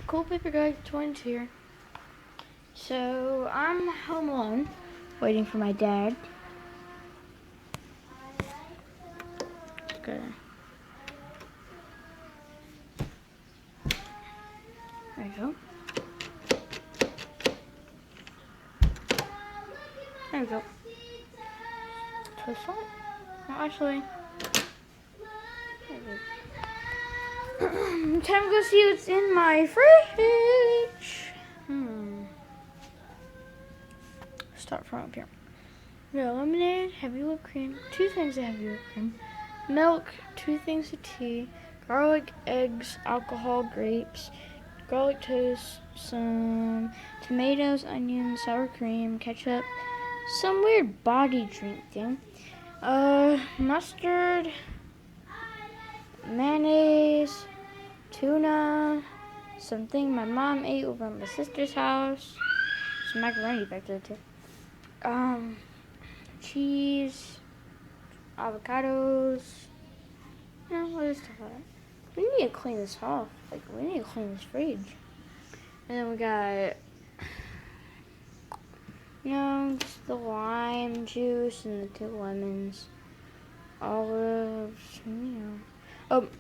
Cool Paper Guy Twins here. So I'm home alone, waiting for my dad. Okay. There you go. There you go. Twist on. Well, actually, time to go see what's in my fridge. Start from up here. We got lemonade, heavy whipped cream, 2 things of heavy whipped cream, milk, 2 things of tea, garlic, eggs, alcohol, grapes, garlic toast, some tomatoes, onions, sour cream, ketchup, some weird body drink thing, mustard, mayonnaise, tuna, something my mom ate over at my sister's house, some macaroni back there too, cheese, avocados, other stuff like that. We need to clean this off. We need to clean this fridge. And then we got, just the lime juice and the 2 lemons, olives,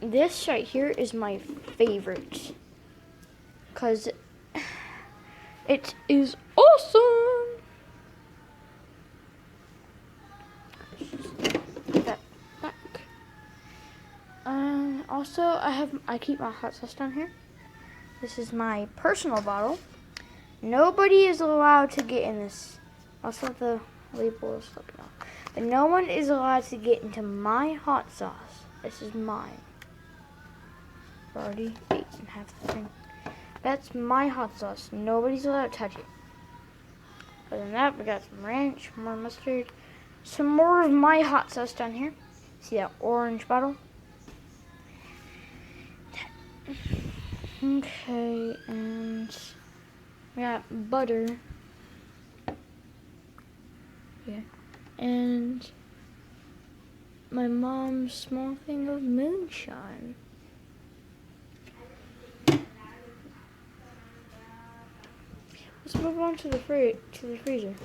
this right here is my favorite. Because it is awesome. That back. Also, I keep my hot sauce down here. This is my personal bottle. Nobody is allowed to get in this. Also, the label is looking off. But no one is allowed to get into my hot sauce. This is mine. I've already eaten half the thing. That's my hot sauce. Nobody's allowed to touch it. Other than that, we got some ranch, more mustard, some more of my hot sauce down here. See that orange bottle? Okay, and we got butter. Yeah. And my mom's small thing of moonshine. Let's move on to the freezer.